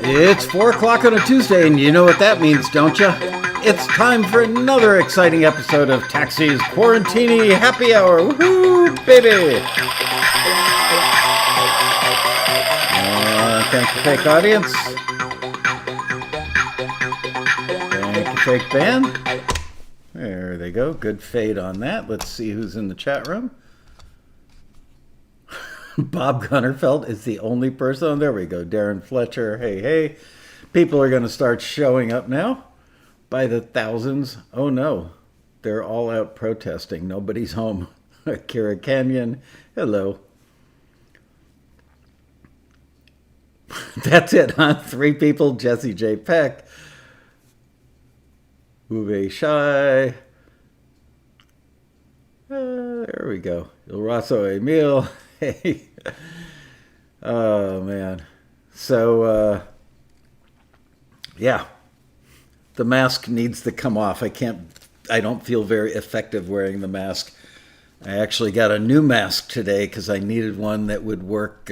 It's 4 o'clock on a Tuesday, and you know what that means, don't you? It's time for another exciting episode of Taxi's Quarantini Happy Hour. Woohoo, baby! Thank you, fake audience. Thank you, fake band. There they go. Good fade on that. Let's see who's in the chat room. Bob Gunnerfeld is the only person. Oh, there we go. Darren Fletcher. Hey, hey. People are going to start showing up now by the thousands. Oh, no. They're all out protesting. Nobody's home. Kira Canyon. Hello. That's it, huh? 3 people. Jesse J. Peck. Uwe Shai. There we go. Il Rosso Emil. Hey. Oh, man. So, yeah. The mask needs to come off. I don't feel very effective wearing the mask. I actually got a new mask today because I needed one that would work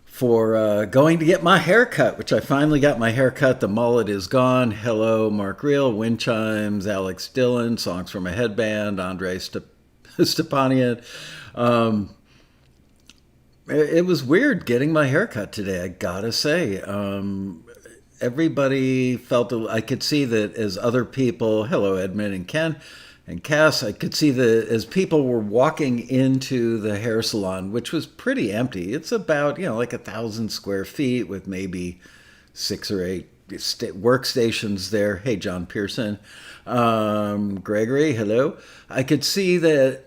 for going to get my hair cut, which I finally got my hair cut. The mullet is gone. Hello, Mark Reel, Wind Chimes, Alex Dillon, Songs from a Headband, Andre Stepanian. It was weird getting my hair cut today, I gotta say. Everybody felt, I could see that as other people, hello Edmund and Ken and Cass, I could see that as people were walking into the hair salon, which was pretty empty. It's about, like 1,000 square feet with maybe 6 or 8 workstations there. Hey, John Pearson. Gregory, hello. I could see that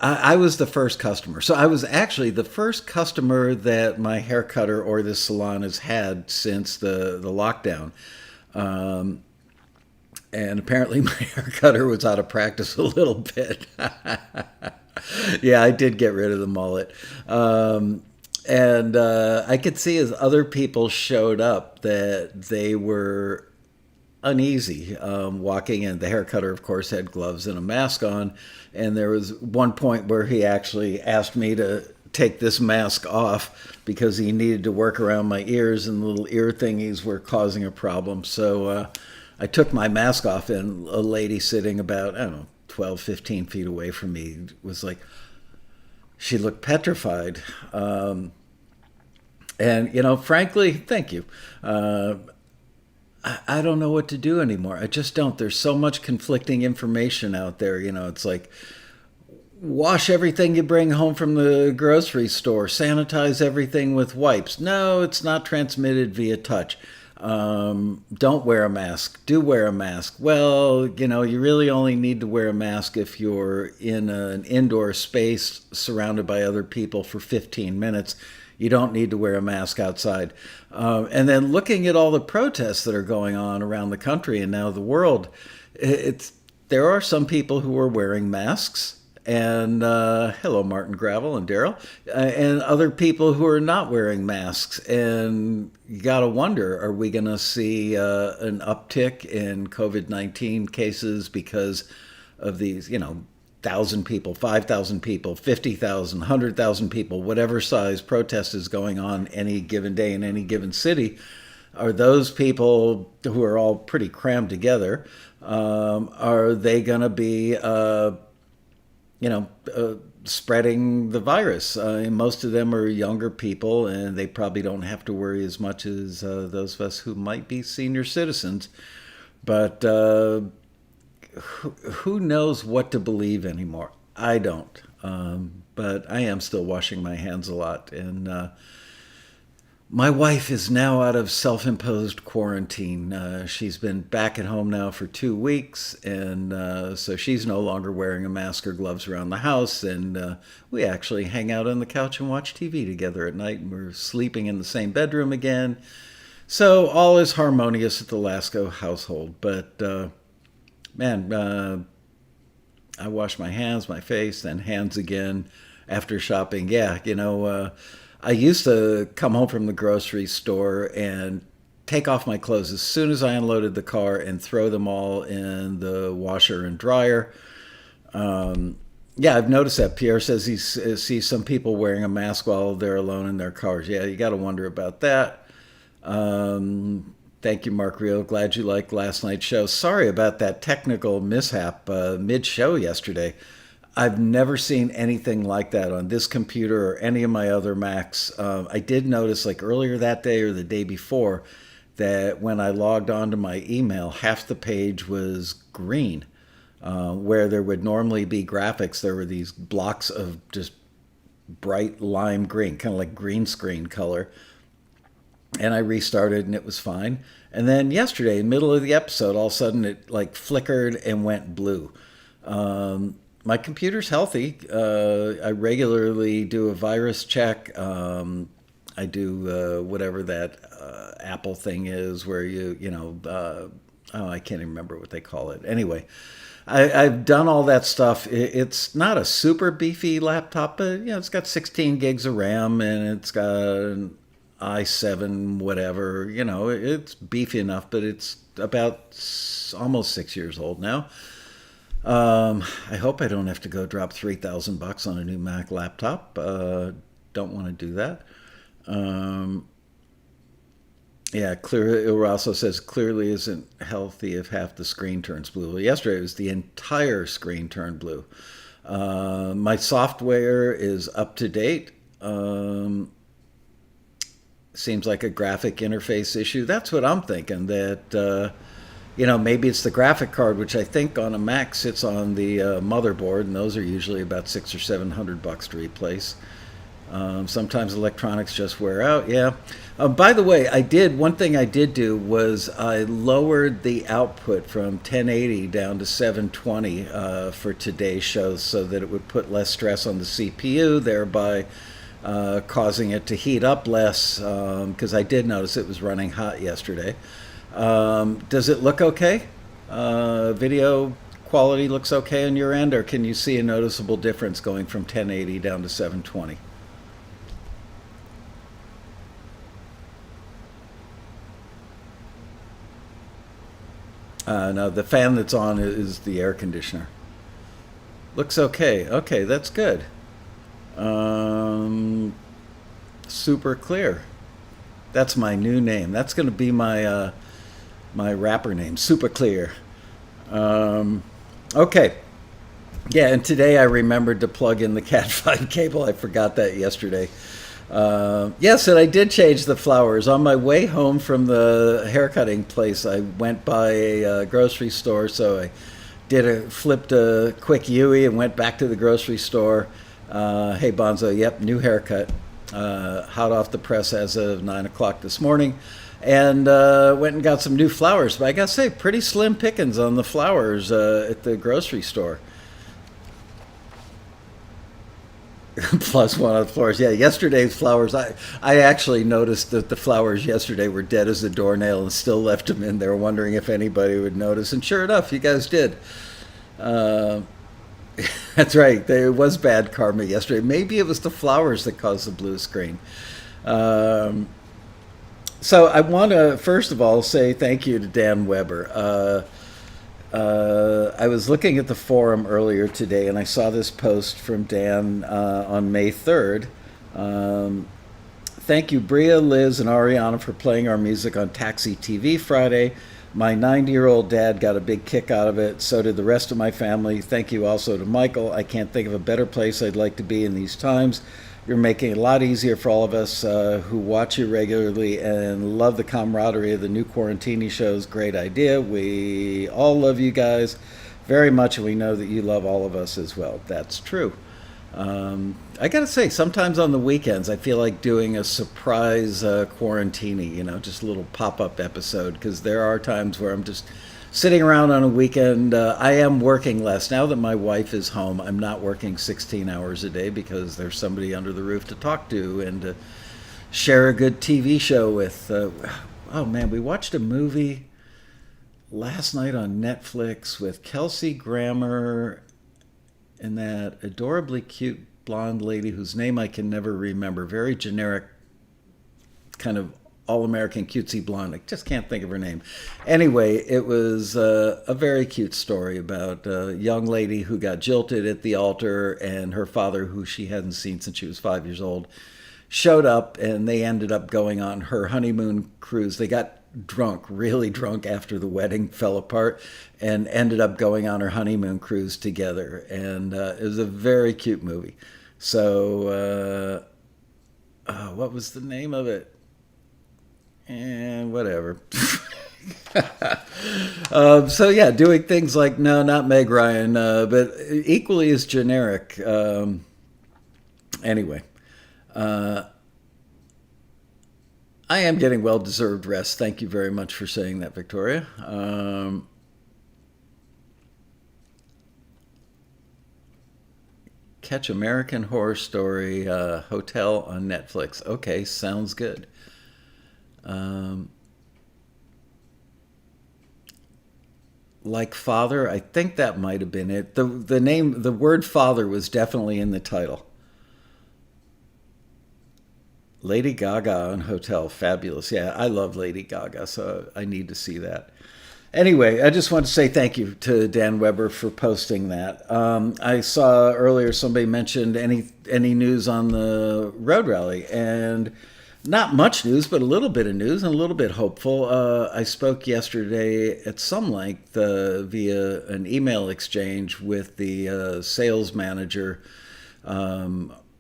I was the first customer. So I was actually the first customer that my hair cutter or this salon has had since the lockdown. And apparently my hair cutter was out of practice a little bit. Yeah, I did get rid of the mullet. And I could see as other people showed up that they were uneasy walking in. The hair cutter, of course, had gloves and a mask on. And there was one point where he actually asked me to take this mask off because he needed to work around my ears, and the little ear thingies were causing a problem. So I took my mask off, and a lady sitting about, 12, 15 feet away from me was like, she looked petrified. And, frankly, thank you. I don't know what to do anymore. I just don't. There's so much conflicting information out there. It's like, wash everything you bring home from the grocery store. Sanitize everything with wipes. No, it's not transmitted via touch. Don't wear a mask. Do wear a mask. Well, you really only need to wear a mask if you're in an indoor space surrounded by other people for 15 minutes. You don't need to wear a mask outside. And then looking at all the protests that are going on around the country and now the world, there are some people who are wearing masks. And hello, Martin Gravel and Daryl, and other people who are not wearing masks. And you got to wonder, are we going to see an uptick in COVID-19 cases because of these, 1,000 people, 5,000 people, 50,000, 100,000 people, whatever size protest is going on any given day in any given city? Are those people who are all pretty crammed together, are they going to be spreading the virus? Most of them are younger people, and they probably don't have to worry as much as those of us who might be senior citizens. But who knows what to believe anymore? I don't. But I am still washing my hands a lot. And my wife is now out of self-imposed quarantine. She's been back at home now for 2 weeks, and so she's no longer wearing a mask or gloves around the house, and we actually hang out on the couch and watch TV together at night, and we're sleeping in the same bedroom again. So all is harmonious at the Lasco household, but I wash my hands, my face, then hands again after shopping. Yeah, I used to come home from the grocery store and take off my clothes as soon as I unloaded the car and throw them all in the washer and dryer. Yeah, I've noticed that. Pierre says he sees some people wearing a mask while they're alone in their cars. Yeah, you got to wonder about that. Thank you, Mark Rio. Glad you liked last night's show. Sorry about that technical mishap mid-show yesterday. I've never seen anything like that on this computer or any of my other Macs. I did notice, like earlier that day or the day before, that when I logged onto my email, half the page was green, where there would normally be graphics. There were these blocks of just bright lime green, kind of like green screen color. And I restarted and it was fine. And then yesterday, in the middle of the episode, all of a sudden it like flickered and went blue. My computer's healthy. I regularly do a virus check. I do whatever that Apple thing is where I can't even remember what they call it. Anyway, I've done all that stuff. It's not a super beefy laptop, but it's got 16 gigs of RAM and it's got an i7 whatever. It's beefy enough, but it's about almost 6 years old now. I hope I don't have to go drop $3,000 on a new Mac laptop. Don't want to do that. Clear. It also says clearly isn't healthy if half the screen turns blue. Well, yesterday it was the entire screen turned blue. My software is up to date. Seems like a graphic interface issue. That's what I'm thinking. That maybe it's the graphic card, which I think on a Mac sits on the motherboard, and those are usually about $600 or $700 to replace. Sometimes electronics just wear out. Yeah. By the way, one thing I did do was I lowered the output from 1080 down to 720 for today's show so that it would put less stress on the CPU, thereby causing it to heat up less, because I did notice it was running hot yesterday. Does it look okay? Video quality looks okay on your end, or can you see a noticeable difference going from 1080 down to 720? No, the fan that's on is the air conditioner. Looks okay. Okay, that's good. Super clear. That's my new name. That's going to be my rapper name, Super Clear. Okay. Yeah, and today I remembered to plug in the Cat 5 cable. I forgot that yesterday. Yes, and I did change the flowers. On my way home from the haircutting place, I went by a grocery store, so I flipped a quick Yui and went back to the grocery store. Hey, Bonzo, yep, new haircut. Hot off the press as of 9 o'clock this morning. And went and got some new flowers. But I got to say, pretty slim pickings on the flowers at the grocery store. Plus one on the flowers. Yeah, yesterday's flowers. I actually noticed that the flowers yesterday were dead as a doornail and still left them in there, wondering if anybody would notice. And sure enough, you guys did. That's right. There was bad karma yesterday. Maybe it was the flowers that caused the blue screen. So I want to, first of all, say thank you to Dan Weber. I was looking at the forum earlier today, and I saw this post from Dan on May 3rd. Thank you, Bria, Liz, and Ariana for playing our music on Taxi TV Friday. My 90-year-old dad got a big kick out of it. So did the rest of my family. Thank you also to Michael. I can't think of a better place I'd like to be in these times. You're making it a lot easier for all of us who watch you regularly and love the camaraderie of the new Quarantini shows. Great idea. We all love you guys very much, and we know that you love all of us as well. That's true. I got to say, sometimes on the weekends, I feel like doing a surprise Quarantini, just a little pop-up episode, because there are times where I'm just sitting around on a weekend. I am working less. Now that my wife is home, I'm not working 16 hours a day because there's somebody under the roof to talk to and to share a good TV show with. Oh, man, we watched a movie last night on Netflix with Kelsey Grammer and that adorably cute blonde lady whose name I can never remember. Very generic, kind of all-American cutesy blonde. I just can't think of her name. Anyway, it was a very cute story about a young lady who got jilted at the altar, and her father, who she hadn't seen since she was 5 years old, showed up, and they ended up going on her honeymoon cruise. They got drunk, really drunk after the wedding fell apart, and ended up going on her honeymoon cruise together. And it was a very cute movie. So, what was the name of it? And whatever. So yeah, doing things like no, not Meg Ryan, but equally as generic. Anyway, I am getting well-deserved rest. Thank you very much for saying that, Victoria. Catch American Horror Story Hotel on Netflix. Okay, sounds good. Um, like Father, I think that might have been it. The name, the word Father was definitely in the title. Lady Gaga on Hotel, fabulous. Yeah, I love Lady Gaga, so I need to see that. Anyway, I just want to say thank you to Dan Weber for posting that. I saw earlier somebody mentioned any news on the road rally, and not much news, but a little bit of news and a little bit hopeful. I spoke yesterday at some length via an email exchange with the sales manager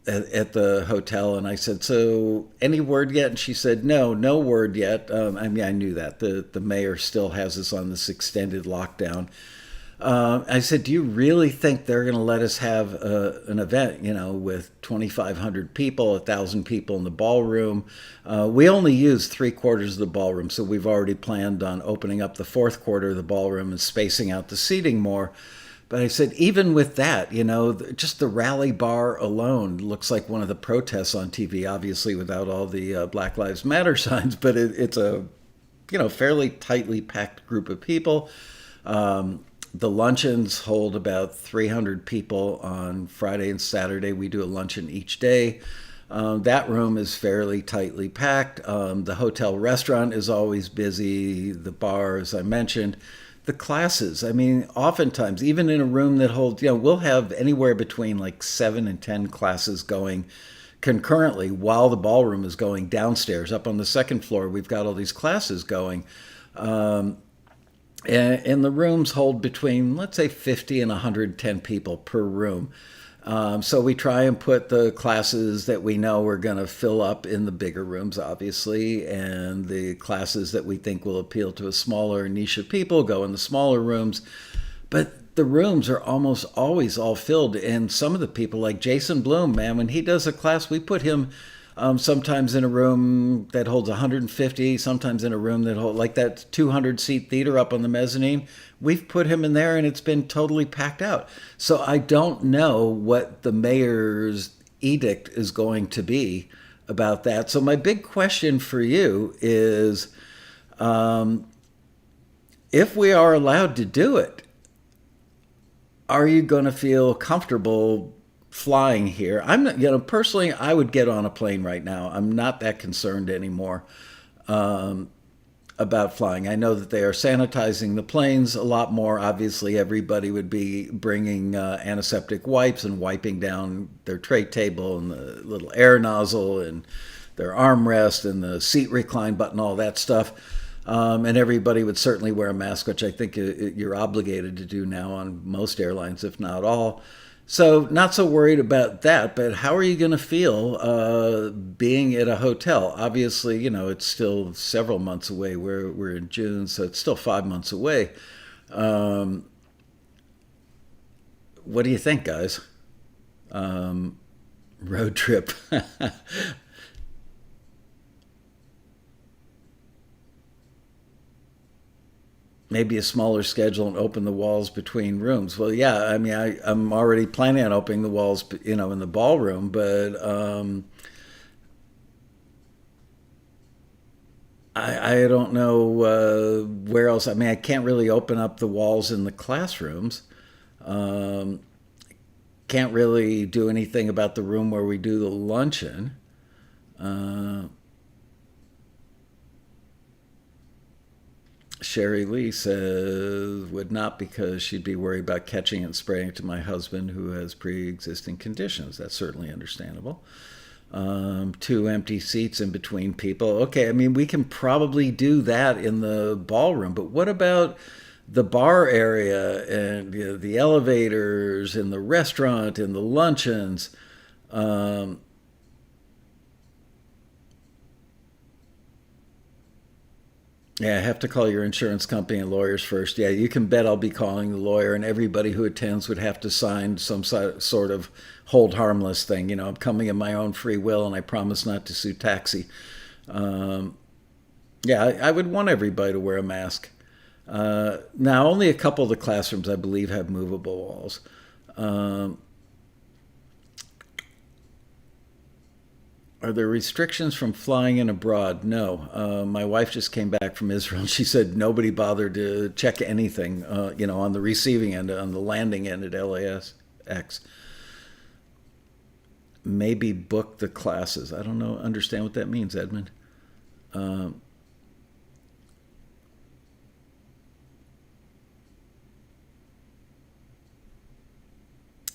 at the hotel, and I said, "So, any word yet?" And she said, "No, no word yet." I mean, I knew that the mayor still has us on this extended lockdown. I said, "Do you really think they're going to let us have an event, with 2,500 people, 1,000 people in the ballroom?" We only use three-quarters of the ballroom, so we've already planned on opening up the fourth quarter of the ballroom and spacing out the seating more. But I said, even with that, just the rally bar alone looks like one of the protests on TV, obviously without all the Black Lives Matter signs, but it's a, fairly tightly packed group of people. The luncheons hold about 300 people on Friday and Saturday. We do a luncheon each day. That room is fairly tightly packed. The hotel restaurant is always busy. The bar, as I mentioned. The classes, I mean, oftentimes, even in a room that holds, we'll have anywhere between like 7 and 10 classes going concurrently while the ballroom is going downstairs. Up on the second floor, we've got all these classes going. And the rooms hold between, let's say, 50 and 110 people per room. So we try and put the classes that we know are going to fill up in the bigger rooms, obviously, and the classes that we think will appeal to a smaller niche of people go in the smaller rooms. But the rooms are almost always all filled, and some of the people, like Jason Bloom, man, when he does a class, we put him sometimes in a room that holds 150, sometimes in a room that holds like that 200-seat theater up on the mezzanine. We've put him in there and it's been totally packed out. So I don't know what the mayor's edict is going to be about that. So my big question for you is, if we are allowed to do it, are you going to feel comfortable flying here? I'm not, personally, I would get on a plane right now. I'm not that concerned anymore about flying. I know that they are sanitizing the planes a lot more. Obviously, everybody would be bringing antiseptic wipes and wiping down their tray table and the little air nozzle and their armrest and the seat recline button, all that stuff. And everybody would certainly wear a mask, which I think you're obligated to do now on most airlines, if not all. So not so worried about that, but how are you going to feel being at a hotel? Obviously, it's still several months away. We're in June, so it's still 5 months away. What do you think, guys? Road trip. Maybe a smaller schedule and open the walls between rooms. Well, yeah, I mean, I'm already planning on opening the walls, in the ballroom, but I don't know where else. I mean, I can't really open up the walls in the classrooms. Um, can't really do anything about the room where we do the luncheon. Uh, Sherry Lee says, would not, because she'd be worried about catching it and spraying it to my husband who has pre-existing conditions. That's certainly understandable. two empty seats in between people. Okay, I mean, we can probably do that in the ballroom, but what about the bar area and the elevators and the restaurant and the luncheons? Um, Yeah, I have to call your insurance company and lawyers first. Yeah, you can bet I'll be calling the lawyer, and everybody who attends would have to sign some sort of hold harmless thing. I'm coming in my own free will, and I promise not to sue taxi. Um, yeah, I would want everybody to wear a mask. Now, only a couple of the classrooms, I believe, have movable walls. Um, Are there restrictions from flying in abroad? No. My wife just came back from Israel. And she said nobody bothered to check anything, on the receiving end, on the landing end at LAX. Maybe book the classes. I don't know. Understand what that means, Edmund. Um,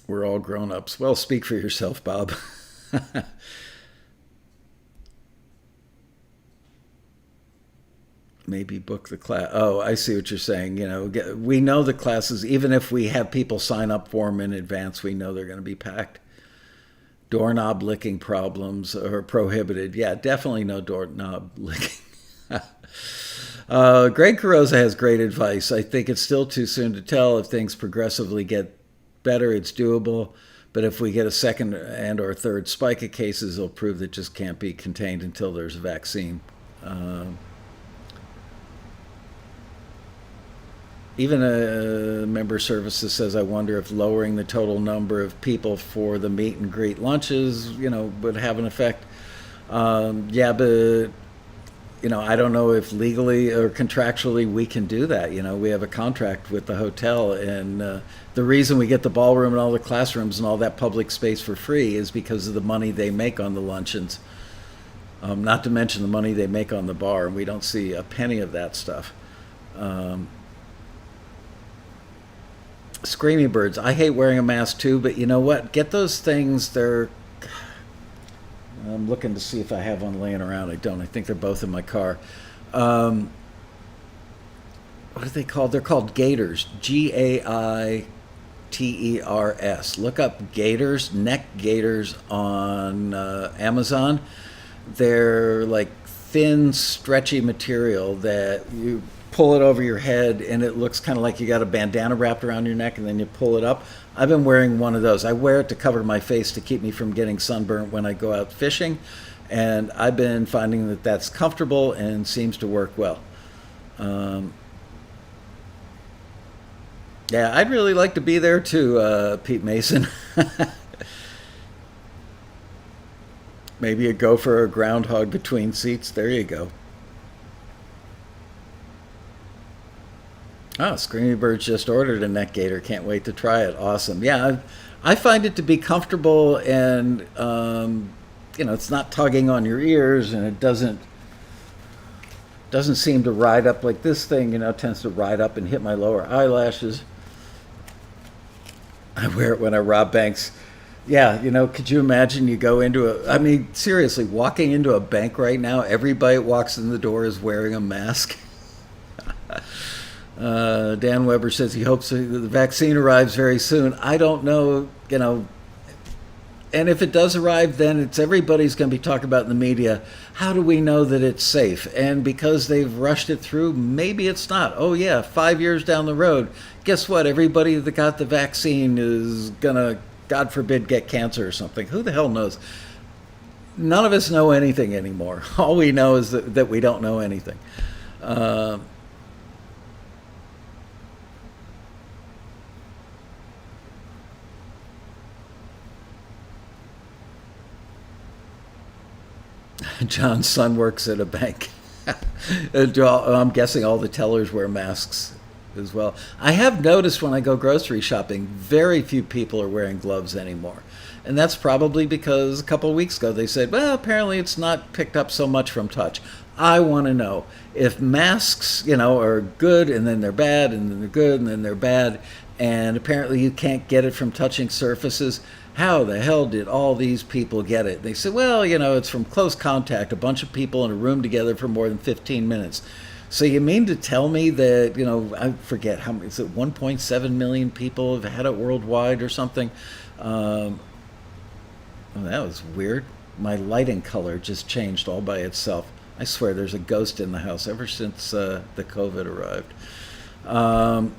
we're all grown ups. Well, speak for yourself, Bob. Maybe book the class. Oh, I see what you're saying. We know the classes, even if we have people sign up for them in advance, we know they're going to be packed. Doorknob licking problems are prohibited. Yeah, definitely no doorknob licking. Greg Carosa has great advice. I think it's still too soon to tell. If things progressively get better, it's doable. But if we get a second and or third spike of cases, it'll prove that just can't be contained until there's a vaccine. Um, Even a member services says, I wonder if lowering the total number of people for the meet and greet lunches, would have an effect. Yeah, but I don't know if legally or contractually we can do that. We have a contract with the hotel, and the reason we get the ballroom and all the classrooms and all that public space for free is because of the money they make on the luncheons. Not to mention the money they make on the bar, and we don't see a penny of that stuff. Um, Screaming birds. I hate wearing a mask too, but you know what? Get those things. I'm looking to see if I have one laying around. I don't. I think they're both in my car. Um, what are they called? They're called gaiters. Gaiters. Look up gaiters, neck gaiters on Amazon. They're like thin, stretchy material that you pull it over your head and it looks kind of like you got a bandana wrapped around your neck and then you pull it up. I've been wearing one of those. I wear it to cover my face to keep me from getting sunburnt when I go out fishing. And I've been finding that that's comfortable and seems to work well. Um, yeah, I'd really like to be there too, Pete Mason. Maybe you go for a groundhog between seats. There you go. Oh, Screamy Birds just ordered a neck gaiter. Can't wait to try it. Awesome. Yeah, I find it to be comfortable and, it's not tugging on your ears and it doesn't seem to ride up like this thing, tends to ride up and hit my lower eyelashes. I wear it when I rob banks. Yeah, could you imagine you go into I mean, seriously, walking into a bank right now, everybody that walks in the door is wearing a mask. Dan Weber says he hopes the vaccine arrives very soon. I don't know, and if it does arrive, then it's everybody's going to be talking about in the media. How do we know that it's safe? And because they've rushed it through, maybe it's not. Oh yeah, 5 years down the road, guess what? Everybody that got the vaccine is gonna, God forbid, get cancer or something. Who the hell knows? None of us know anything anymore. All we know is that we don't know anything. Uh, John's son works at a bank. I'm guessing all the tellers wear masks as well. I have noticed when I go grocery shopping, very few people are wearing gloves anymore. And that's probably because a couple of weeks ago they said, well, apparently it's not picked up so much from touch. I want to know if masks, are good and then they're bad and then they're good and then they're bad. And apparently you can't get it from touching surfaces. How the hell did all these people get it? They said, well, it's from close contact, a bunch of people in a room together for more than 15 minutes. So you mean to tell me that, I forget how many, is it 1.7 million people have had it worldwide or something? Um, well, that was weird. My lighting color just changed all by itself. I swear there's a ghost in the house ever since the COVID arrived. Um,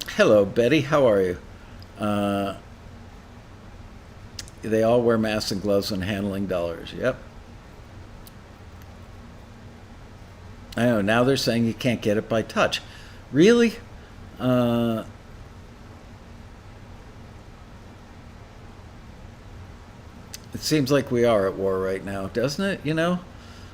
Hello, Betty. How are you? Uh, they all wear masks and gloves when handling dollars. Yep. I know. Now they're saying you can't get it by touch. Really? Uh, it seems like we are at war right now, doesn't it?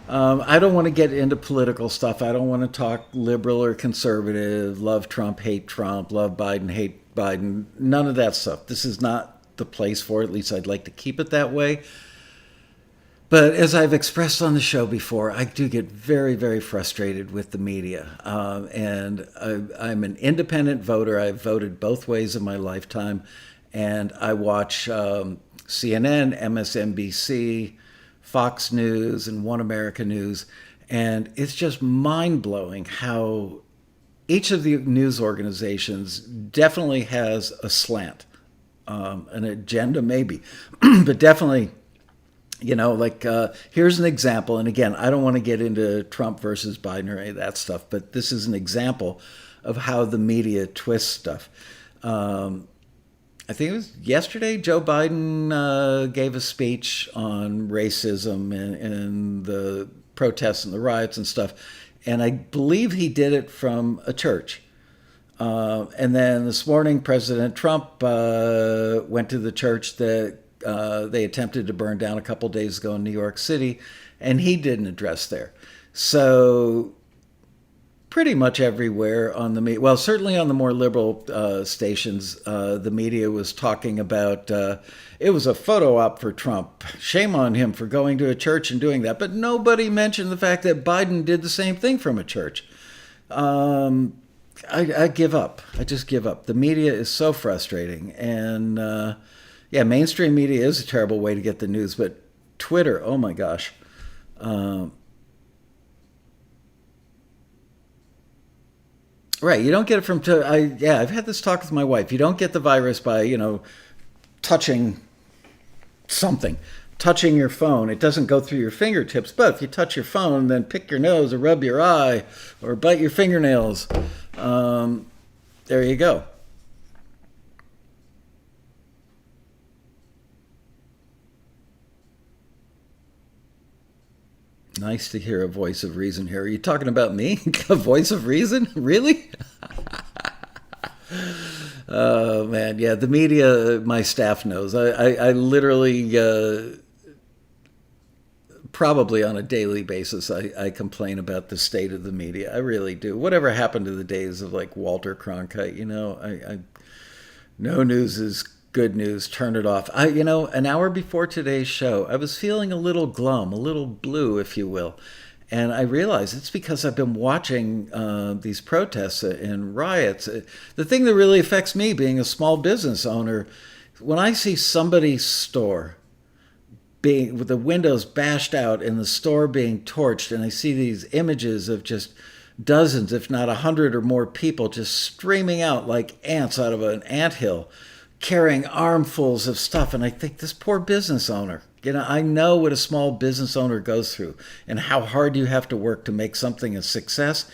I don't want to get into political stuff. I don't want to talk liberal or conservative, love Trump, love Biden, hate Biden. None of that stuff. This is not the place for it. At least I'd like to keep it that way. But as I've expressed on the show before, I do get very, very frustrated with the media. And I'm an independent voter. I've voted both ways in my lifetime. And I watch CNN, MSNBC, Fox News, and One America News. And it's just mind blowing how each of the news organizations definitely has a slant, an agenda, maybe, but definitely like here's an example. And again, I don't want to get into Trump versus Biden or any of that stuff, but this is an example of how the media twists stuff. Um, I think it was yesterday, Joe Biden gave a speech on racism and the protests and the riots and stuff. And I believe he did it from a church. And then this morning, President Trump went to the church that they attempted to burn down a couple days ago in New York City, and he did an address there. So pretty much everywhere on the media, well, certainly on the more liberal stations, the media was talking about it was a photo op for Trump. Shame on him for going to a church and doing that. But nobody mentioned the fact that Biden did the same thing from a church. Um, I give up. I just give up. The media is so frustrating. And yeah, mainstream media is a terrible way to get the news, but Twitter, oh my gosh. Um, right, you don't get it from. Yeah, I've had this talk with my wife. You don't get the virus by touching something, touching your phone. It doesn't go through your fingertips, but if you touch your phone, then pick your nose or rub your eye or bite your fingernails. Um, there you go. Nice to hear a voice of reason here. Are you talking about me? A voice of reason? Really? Oh man, yeah. The media, my staff knows. I literally, probably on a daily basis, I complain about the state of the media. I really do. Whatever happened to the days of like Walter Cronkite? No news is good news. Turn it off. An hour before today's show, I was feeling a little glum, a little blue, if you will. And I realized it's because I've been watching these protests and riots. The thing that really affects me, being a small business owner, when I see somebody's store being with the windows bashed out and the store being torched, and I see these images of just dozens, if not 100 or more people just streaming out like ants out of an anthill, carrying armfuls of stuff. And I think this poor business owner, I know what a small business owner goes through and how hard you have to work to make something a success.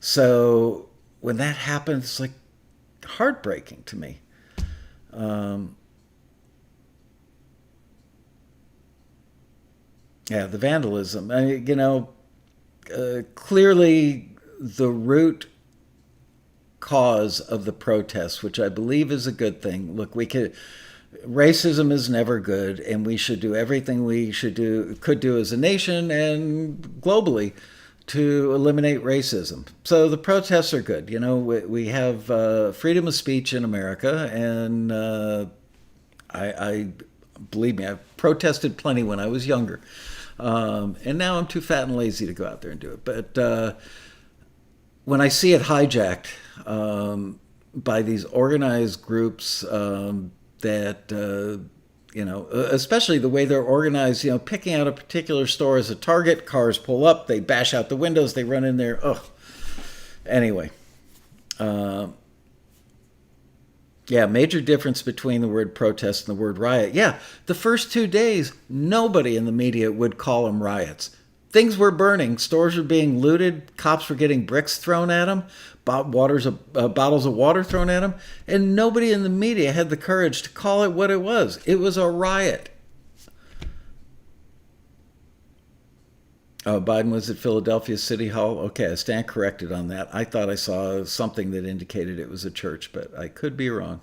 So when that happens, it's like heartbreaking to me. Um, yeah, the vandalism. Clearly the root cause of the protests, which I believe is a good thing. Look, racism is never good, and we should do everything we could do as a nation and globally to eliminate racism. So the protests are good. We have freedom of speech in America, and I believe me, I've protested plenty when I was younger, and now I'm too fat and lazy to go out there and do it. But when I see it hijacked by these organized groups, that especially the way they're organized, picking out a particular store as a target. Cars pull up, they bash out the windows, they run in there. Ugh. Anyway, yeah, major difference between the word protest and the word riot. Yeah, the first 2 days, nobody in the media would call them riots. Things were burning, stores were being looted, cops were getting bricks thrown at them, bottles of water thrown at them, and nobody in the media had the courage to call it what it was. It was a riot. Oh, Biden was at Philadelphia City Hall. Okay, I stand corrected on that. I thought I saw something that indicated it was a church, but I could be wrong.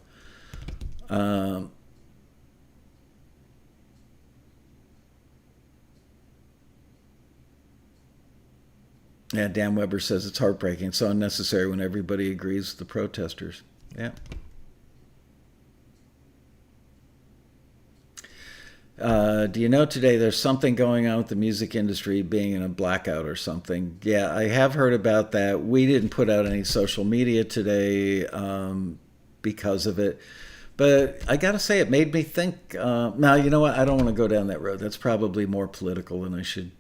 Yeah, Dan Weber says it's heartbreaking. It's so unnecessary when everybody agrees with the protesters. Yeah. Do you know today there's something going on with the music industry being in a blackout or something? Yeah, I have heard about that. We didn't put out any social media today because of it. But I got to say, it made me think. Now, you know what? I don't want to go down that road. That's probably more political than I should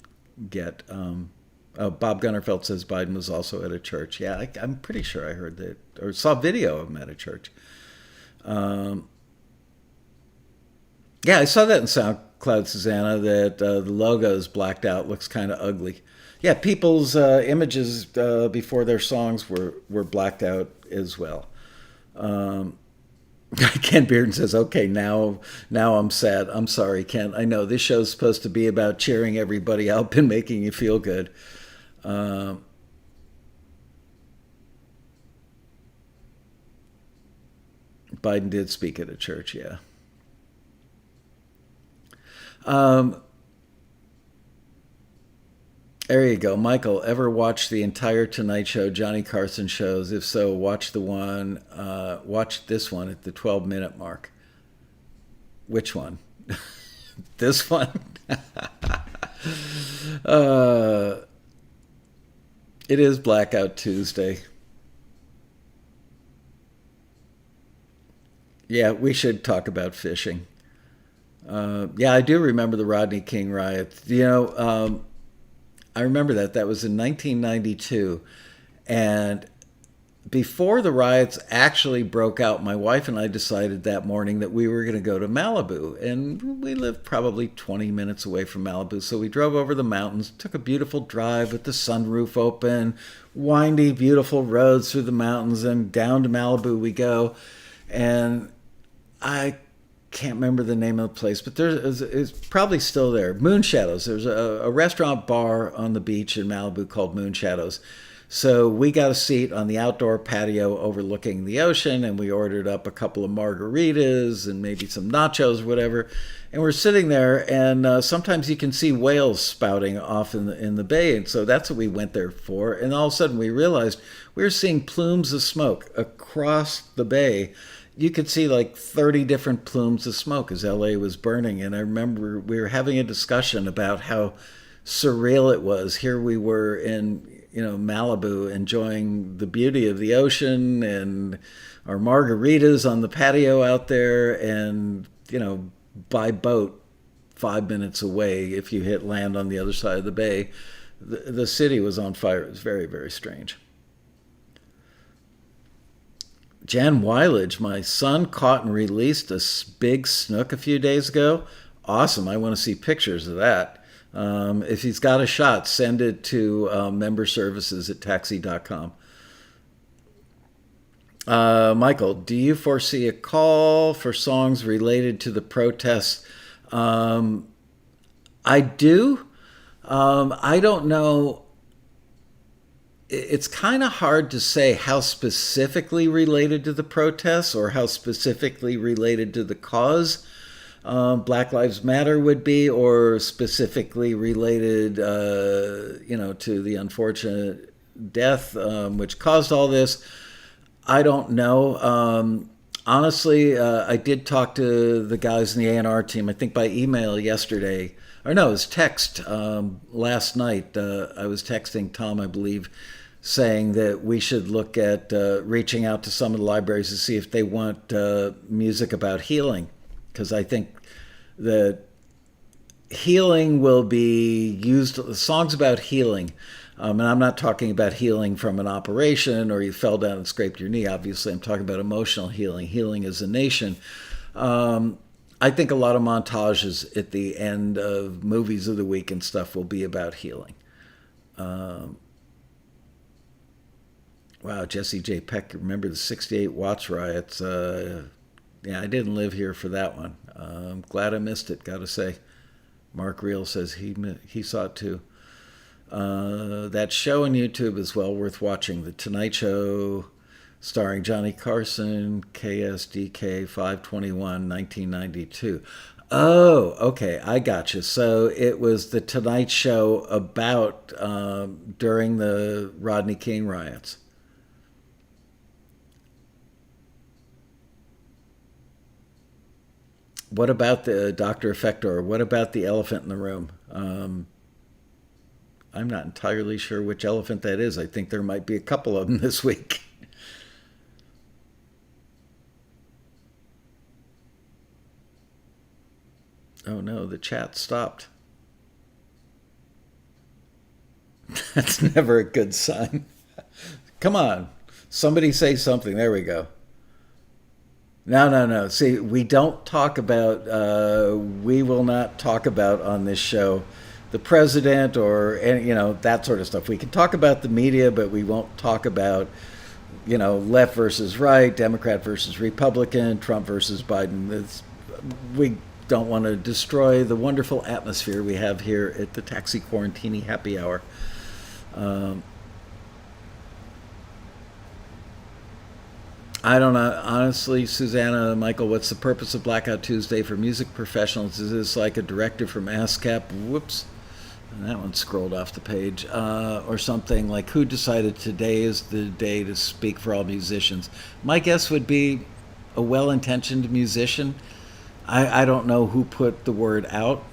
get. Bob Gunnerfeld says Biden was also at a church. Yeah, I'm pretty sure I heard that or saw video of him at a church. Yeah, I saw that in SoundCloud, Susanna, that the logo is blacked out, looks kind of ugly. Yeah, people's images before their songs were blacked out as well. Ken Bearden says, okay, now I'm sad. I'm sorry, Ken. I know this show's supposed to be about cheering everybody up and making you feel good. Biden did speak at a church, yeah. There you go. Michael, ever watched the entire Tonight Show, Johnny Carson shows? If so, watch this one at the 12-minute mark. Which one? This one? It is Blackout Tuesday. Yeah, we should talk about fishing. Yeah, I do remember the Rodney King riot. I remember that. That was in 1992. And before the riots actually broke out, my wife and I decided that morning that we were going to go to Malibu. And we lived probably 20 minutes away from Malibu. So we drove over the mountains, took a beautiful drive with the sunroof open, windy, beautiful roads through the mountains, and down to Malibu we go. And I can't remember the name of the place, but it's probably still there. Moon Shadows. There's a restaurant bar on the beach in Malibu called Moon Shadows. So we got a seat on the outdoor patio overlooking the ocean, and we ordered up a couple of margaritas and maybe some nachos or whatever. And we're sitting there, and sometimes you can see whales spouting off in the bay, and so that's what we went there for. And all of a sudden we realized we were seeing plumes of smoke across the bay. You could see like 30 different plumes of smoke as LA was burning. And I remember we were having a discussion about how surreal it was. Here we were in Malibu, enjoying the beauty of the ocean and our margaritas on the patio out there, and by boat 5 minutes away, if you hit land on the other side of the bay, the city was on fire. It was very, very strange. Jan Weilage, my son caught and released a big snook a few days ago. Awesome. I want to see pictures of that. If he's got a shot, send it to member services at taxi.com. Michael, do you foresee a call for songs related to the protests? I do. I don't know. It's kind of hard to say how specifically related to the protests or how specifically related to the cause Black Lives Matter would be, or specifically related, to the unfortunate death which caused all this. I don't know. Honestly, I did talk to the guys in the A&R team, I think by email yesterday. Or no, it was text last night. I was texting Tom, I believe, saying that we should look at reaching out to some of the libraries to see if they want music about healing, because I think that healing will be used, songs about healing. And I'm not talking about healing from an operation or you fell down and scraped your knee. Obviously, I'm talking about emotional healing, healing as a nation. I think a lot of montages at the end of movies of the week and stuff will be about healing. Wow, Jesse J. Peck, remember the 68 Watts riots? Yeah, I didn't live here for that one. I'm glad I missed it, gotta say. Mark Reel says he saw it too. That show on YouTube is well worth watching. The Tonight Show, starring Johnny Carson, KSDK 521, 1992. Oh, okay, I gotcha. So it was the Tonight Show about during the Rodney King riots. What about the Dr. Effector? What about the elephant in the room? I'm not entirely sure which elephant that is. I think there might be a couple of them this week. Oh no, the chat stopped. That's never a good sign. Come on, somebody say something. There we go. No, no, no. See, we don't talk about, we will not talk about on this show the president or, that sort of stuff. We can talk about the media, but we won't talk about, left versus right, Democrat versus Republican, Trump versus Biden. We don't want to destroy the wonderful atmosphere we have here at the Taxi Quarantini Happy Hour. I don't know. Honestly, Susanna, Michael, what's the purpose of Blackout Tuesday for music professionals? Is this like a directive from ASCAP? Whoops. And that one scrolled off the page. Or something like, who decided today is the day to speak for all musicians? My guess would be a well-intentioned musician. I don't know who put the word out.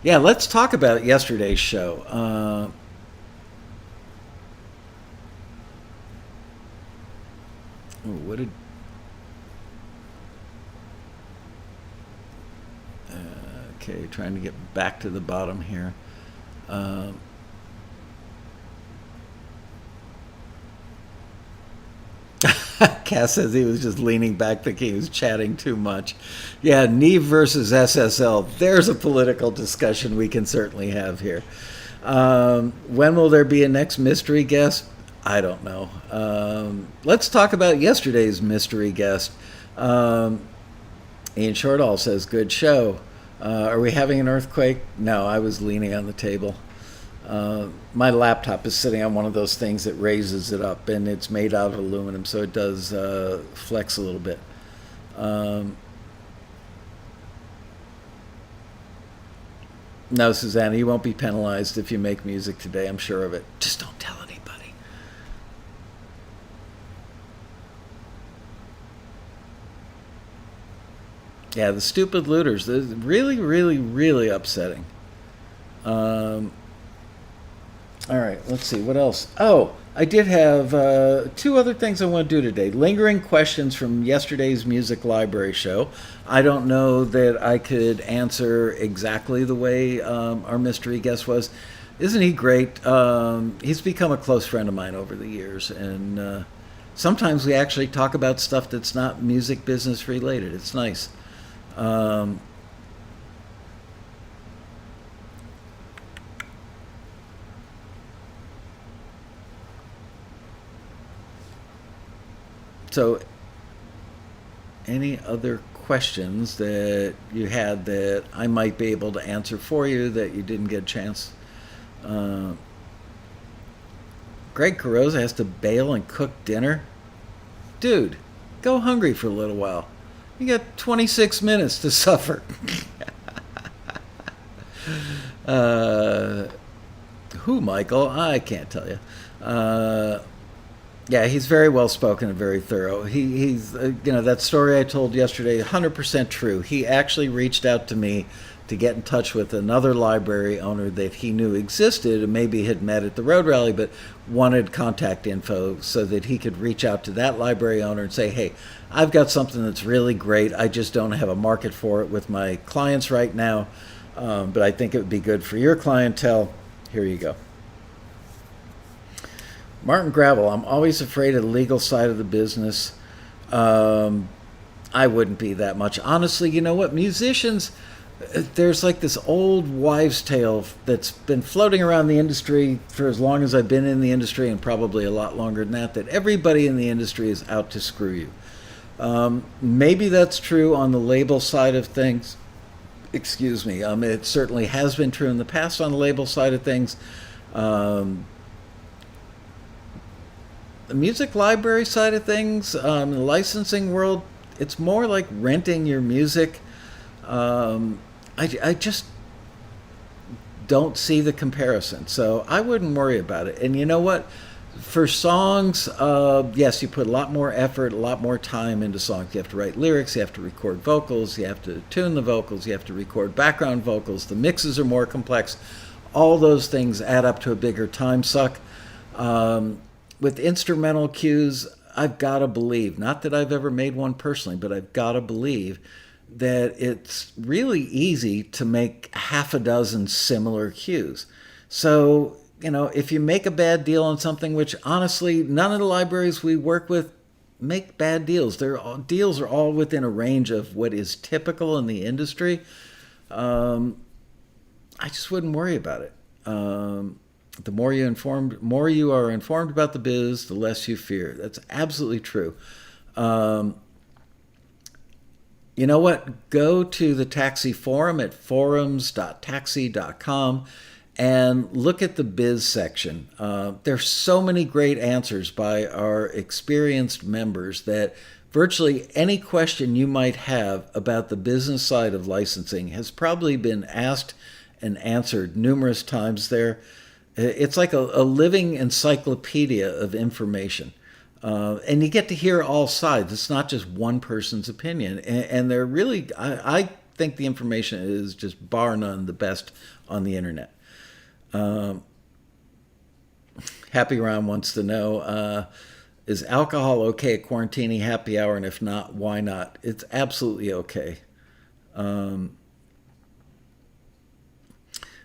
Yeah, let's talk about yesterday's show. What did... Okay, trying to get back to the bottom here. Cass says he was just leaning back thinking he was chatting too much. Yeah, Neve versus SSL. There's a political discussion we can certainly have here. When will there be a next mystery guest? I don't know. Let's talk about yesterday's mystery guest. Ian Shortall says, good show. Are we having an earthquake? No, I was leaning on the table. My laptop is sitting on one of those things that raises it up, and it's made out of aluminum, so it does flex a little bit. No, Susanna, you won't be penalized if you make music today, I'm sure of it. Just don't tell anybody. Yeah, the stupid looters. They're really, really, really upsetting. All right, let's see. What else? Oh, I did have two other things I want to do today. Lingering questions from yesterday's music library show. I don't know that I could answer exactly the way our mystery guest was. Isn't he great? He's become a close friend of mine over the years, and sometimes we actually talk about stuff that's not music business related. It's nice. So, any other questions that you had that I might be able to answer for you that you didn't get a chance? Greg Carosa has to bail and cook dinner? Dude, go hungry for a little while. You got 26 minutes to suffer. Who, Michael? I can't tell you. Yeah, he's very well spoken and very thorough. He's that story I told yesterday, 100% true. He actually reached out to me to get in touch with another library owner that he knew existed and maybe had met at the road rally, but wanted contact info so that he could reach out to that library owner and say, hey, I've got something that's really great. I just don't have a market for it with my clients right now, but I think it would be good for your clientele. Here you go. Martin Gravel, I'm always afraid of the legal side of the business. I wouldn't be that much. Honestly, you know what? Musicians, there's like this old wives' tale that's been floating around the industry for as long as I've been in the industry, and probably a lot longer than that everybody in the industry is out to screw you. Maybe that's true on the label side of things. Excuse me. It certainly has been true in the past on the label side of things. The music library side of things, the licensing world, it's more like renting your music. I just don't see the comparison, so I wouldn't worry about it. And you know what? For songs, yes, you put a lot more effort, a lot more time into songs. You have to write lyrics, you have to record vocals, you have to tune the vocals, you have to record background vocals. The mixes are more complex. All those things add up to a bigger time suck. With instrumental cues, I've got to believe, not that I've ever made one personally, but I've got to believe that it's really easy to make half a dozen similar cues. So, you know, if you make a bad deal on something, which honestly, none of the libraries we work with make bad deals. Deals are all within a range of what is typical in the industry. I just wouldn't worry about it. The more you are informed about the biz, the less you fear. That's absolutely true. You know what? Go to the Taxi Forum at forums.taxi.com and look at the biz section. There's so many great answers by our experienced members that virtually any question you might have about the business side of licensing has probably been asked and answered numerous times there. It's like a living encyclopedia of information. And you get to hear all sides. It's not just one person's opinion. And they're really, I think the information is just bar none the best on the internet. Happy Round wants to know, is alcohol okay at Quarantini happy hour? And if not, why not? It's absolutely okay.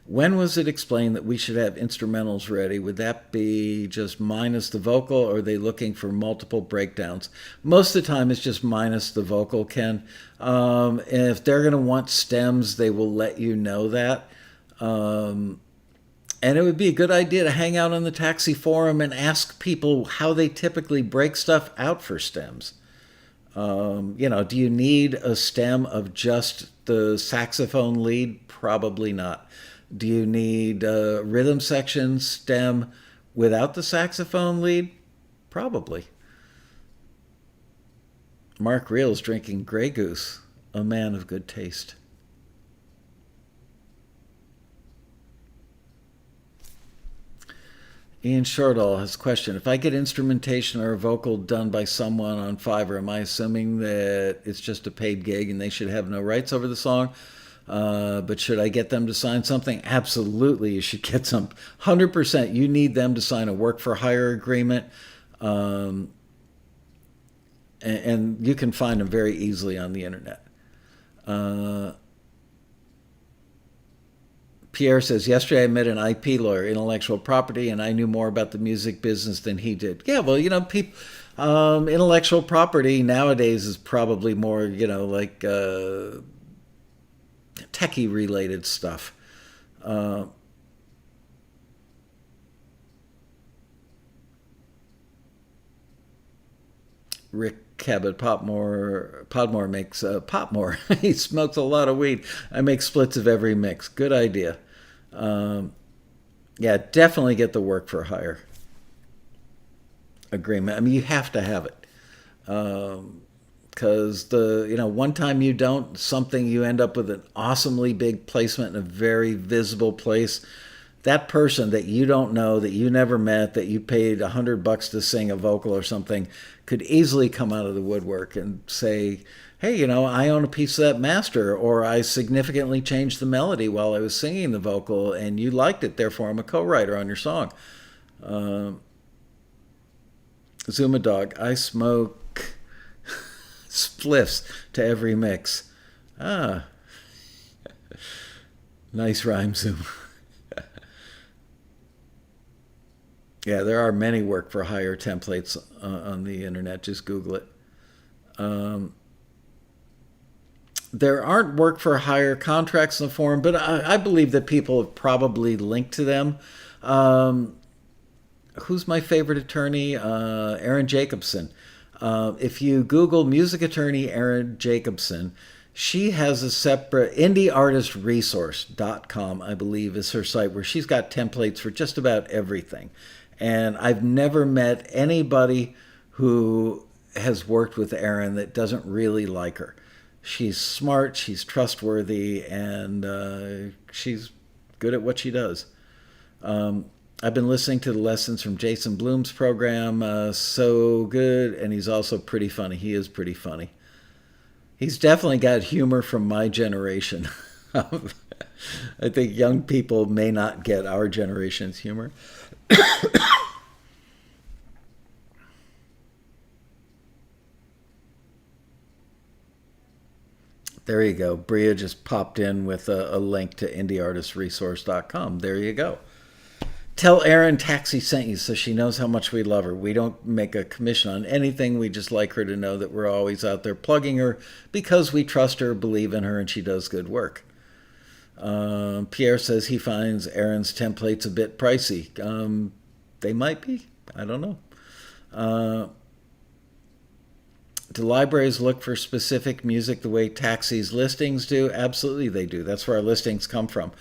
When was it explained that we should have instrumentals ready? Would that be just minus the vocal, or are they looking for multiple breakdowns? Most of the time it's just minus the vocal, Ken. And if they're going to want stems, they will let you know that. And it would be a good idea to hang out on the Taxi Forum and ask people how they typically break stuff out for stems. Do you need a stem of just the saxophone lead? Probably not. Do you need a rhythm section stem without the saxophone lead? Probably. Mark Reel's drinking Grey Goose, a man of good taste. Ian Shortall has a question. If I get instrumentation or a vocal done by someone on Fiverr, am I assuming that it's just a paid gig and they should have no rights over the song? But should I get them to sign something? Absolutely, you should get some. 100%, you need them to sign a work for hire agreement. And you can find them very easily on the internet. Pierre says, yesterday I met an IP lawyer, intellectual property, and I knew more about the music business than he did. Yeah, well, intellectual property nowadays is probably more, like techie related stuff. Rick Cabot Podmore makes Popmore. He smokes a lot of weed. I make splits of every mix. Good idea. Yeah, definitely get the work for hire agreement. I mean, you have to have it. Because one time you don't, you end up with an awesomely big placement in a very visible place. That person that you don't know, that you never met, that you paid $100 to sing a vocal or something, could easily come out of the woodwork and say, hey, I own a piece of that master, or I significantly changed the melody while I was singing the vocal, and you liked it, therefore I'm a co-writer on your song. Zuma Dog, I smoke spliffs to every mix. Ah, nice rhyme, Zuma. Yeah, there are many work for hire templates on the internet. Just Google it. Um, there aren't work for hire contracts in the forum, but I believe that people have probably linked to them. Um, who's my favorite attorney? Aaron Jacobson. If you Google music attorney Aaron Jacobson, she has a separate indieartistresource.com, I believe, is her site where she's got templates for just about everything. And I've never met anybody who has worked with Aaron that doesn't really like her. She's smart, she's trustworthy, and she's good at what she does. I've been listening to the lessons from Jason Bloom's program. So good, and he's also pretty funny. He is pretty funny. He's definitely got humor from my generation. I think young people may not get our generation's humor. There you go. Bria just popped in with a link to indieartistresource.com. There you go. Tell Erin Taxi sent you so she knows how much we love her. We don't make a commission on anything. We just like her to know that we're always out there plugging her because we trust her, believe in her, and she does good work. Pierre says he finds Erin's templates a bit pricey. They might be. I don't know. Uh, do libraries look for specific music the way taxis listings do? Absolutely, they do. That's where our listings come from.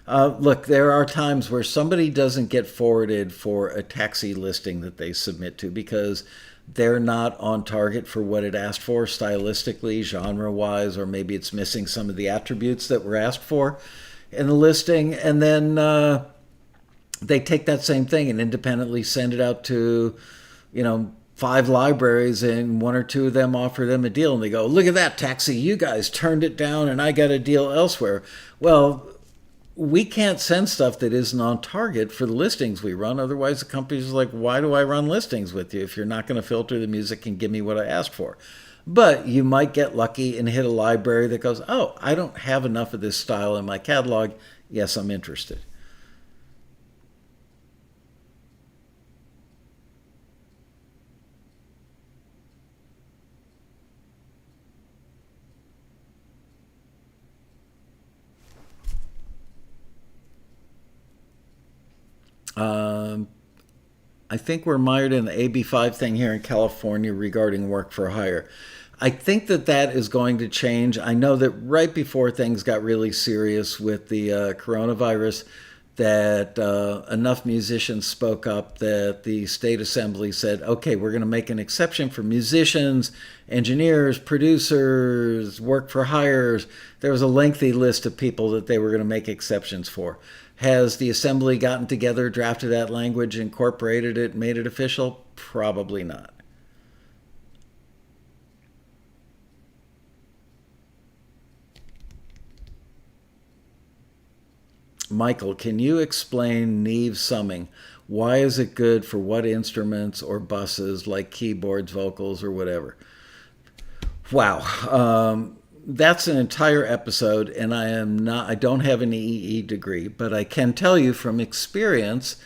Look, there are times where somebody doesn't get forwarded for a taxi listing that they submit to because they're not on target for what it asked for stylistically, genre wise, or maybe it's missing some of the attributes that were asked for in the listing. And then they take that same thing and independently send it out to, 5 libraries, and 1 or 2 of them offer them a deal. And they go, look at that, taxi, you guys turned it down and I got a deal elsewhere. Well, we can't send stuff that isn't on target for the listings we run. Otherwise, the company's like, why do I run listings with you if you're not going to filter the music and give me what I asked for? But you might get lucky and hit a library that goes, oh, I don't have enough of this style in my catalog. Yes, I'm interested. Um, I think we're mired in the AB5 thing here in California regarding work for hire. I think that that is going to change. I know that right before things got really serious with the coronavirus, that enough musicians spoke up that the state assembly said, okay, we're going to make an exception for musicians, engineers, producers, work for hires. There was a lengthy list of people that they were going to make exceptions for. Has the assembly gotten together, drafted that language, incorporated it, made it official? Probably not. Michael, can you explain Neve summing? Why is it good for what instruments or buses like keyboards, vocals, or whatever? Wow. That's an entire episode, and I don't have an EE degree, but I can tell you from experience,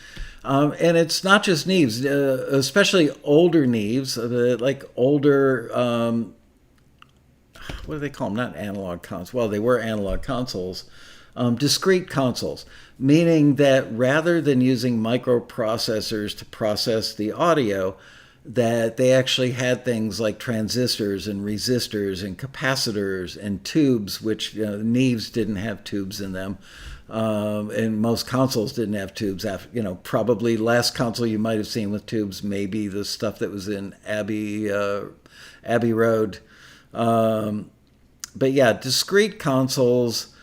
and it's not just Neves, especially older Neves, like older, what do they call them? Not analog consoles. Well, they were analog consoles. Discrete consoles, meaning that rather than using microprocessors to process the audio, that they actually had things like transistors and resistors and capacitors and tubes, which Neves didn't have tubes in them. And most consoles didn't have tubes. Probably last console you might have seen with tubes, maybe the stuff that was in Abbey Road. But yeah, discrete consoles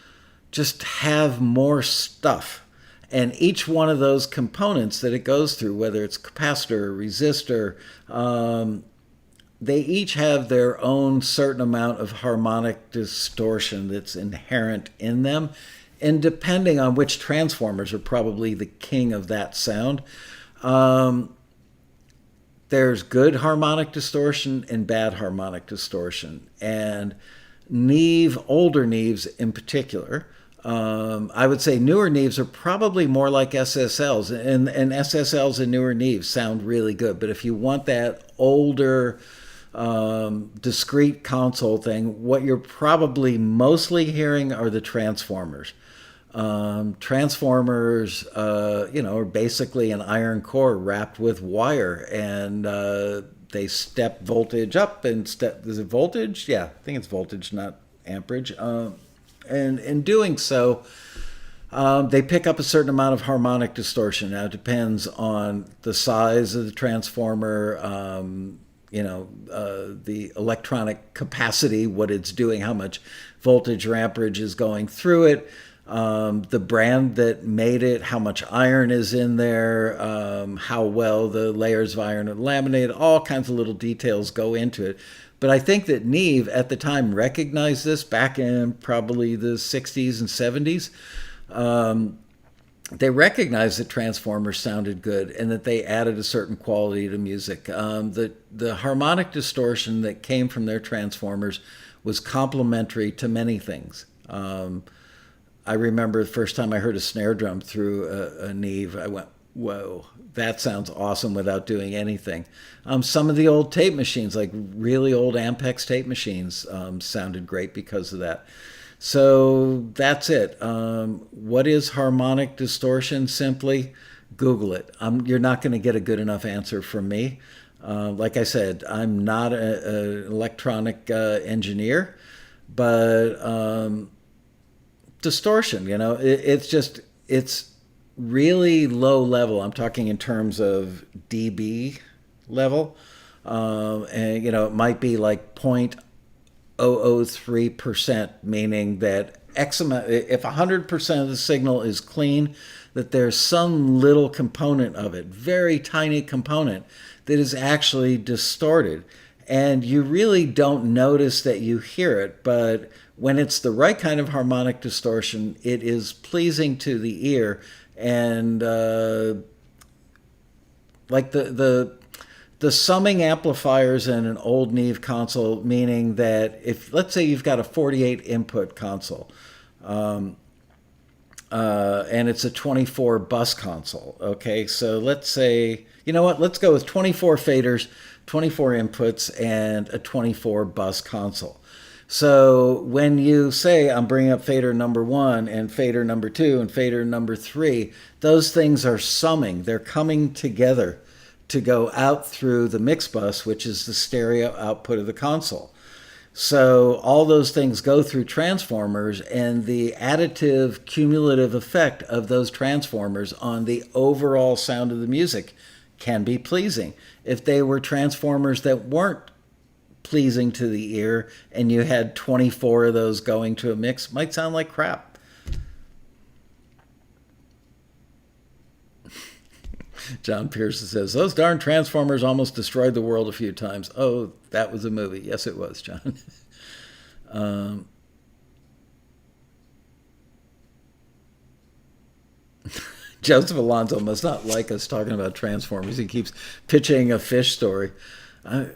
just have more stuff. And each one of those components that it goes through, whether it's capacitor, resistor, they each have their own certain amount of harmonic distortion that's inherent in them. And depending on which transformers are probably the king of that sound, um, there's good harmonic distortion and bad harmonic distortion. And older Neves in particular, I would say newer Neves are probably more like SSLs, and SSLs and newer Neves sound really good. But if you want that older, discrete console thing, what you're probably mostly hearing are the transformers. Transformers, are basically an iron core wrapped with wire, and they step voltage up and step. Is it voltage? Yeah, I think it's voltage, not amperage. And in doing so, they pick up a certain amount of harmonic distortion. Now, it depends on the size of the transformer, the electronic capacity, what it's doing, how much voltage or amperage is going through it, the brand that made it, how much iron is in there, how well the layers of iron are laminated, all kinds of little details go into it. But I think that Neve at the time recognized this back in probably the 60s and 70s. They recognized that transformers sounded good and that they added a certain quality to music. The harmonic distortion that came from their transformers was complementary to many things. I remember the first time I heard a snare drum through a Neve, I went, whoa, that sounds awesome without doing anything. Some of the old tape machines, like really old Ampex tape machines, sounded great because of that. So that's it. What is harmonic distortion? Simply Google it. You're not going to get a good enough answer from me. Like I said, I'm not an electronic engineer, but distortion, it's really low level. I'm talking in terms of dB level. And, it might be like 0.003%, meaning that X amount, if 100% of the signal is clean, that there's some little component of it, very tiny component, that is actually distorted. And you really don't notice that you hear it, but when it's the right kind of harmonic distortion, it is pleasing to the ear. And like the summing amplifiers in an old Neve console, meaning that if, let's say you've got a 48 input console, and it's a 24 bus console. Okay, so let's say, let's go with 24 faders, 24 inputs, and a 24 bus console. So when you say, I'm bringing up fader number 1 and fader number 2 and fader number 3, those things are summing. They're coming together to go out through the mix bus, which is the stereo output of the console. So all those things go through transformers, and the additive cumulative effect of those transformers on the overall sound of the music can be pleasing. If they were transformers that weren't pleasing to the ear and you had 24 of those going to a mix, might sound like crap. John Pearson says, those darn transformers almost destroyed the world a few times. Oh, that was a movie. Yes, it was, John. Joseph Alonso must not like us talking about transformers. He keeps pitching a fish story. I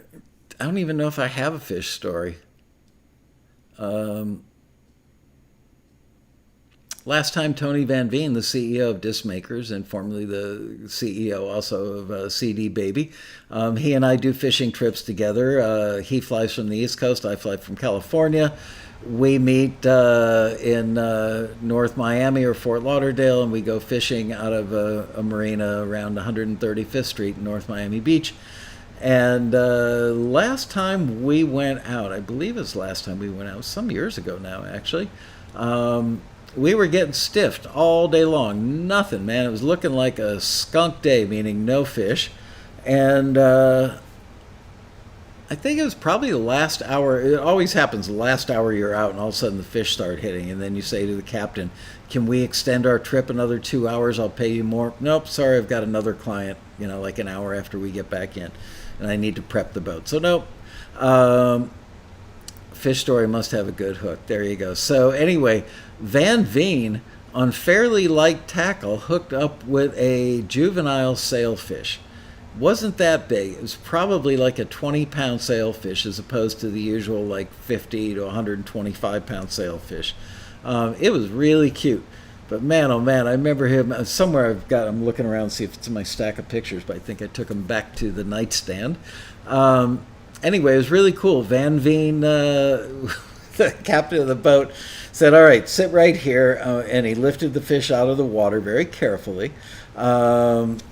don't even know if I have a fish story. Last time, Tony Van Veen, the CEO of Disc Makers and formerly the CEO also of CD Baby, he and I do fishing trips together. He flies from the East Coast, I fly from California. We meet in North Miami or Fort Lauderdale, and we go fishing out of a marina around 135th Street in North Miami Beach. And last time we went out, I believe it's last time we went out, some years ago now, actually, we were getting stiffed all day long. Nothing, man. It was looking like a skunk day, meaning no fish. And I think it was probably the last hour. It always happens the last hour you're out, and all of a sudden the fish start hitting. And then you say to the captain, can we extend our trip another 2 hours? I'll pay you more. Nope, sorry, I've got another client, like an hour after we get back in. And I need to prep the boat. So nope. Fish story must have a good hook. There you go. So anyway, Van Veen on fairly light tackle hooked up with a juvenile sailfish. Wasn't that big. It was probably like a 20-pound sailfish as opposed to the usual like 50 to 125-pound sailfish. It was really cute. But man, oh man, I remember him somewhere. I'm looking around to see if it's in my stack of pictures, but I think I took him back to the nightstand. Anyway, it was really cool. Van Veen, the captain of the boat, said, "All right, sit right here," and he lifted the fish out of the water very carefully, and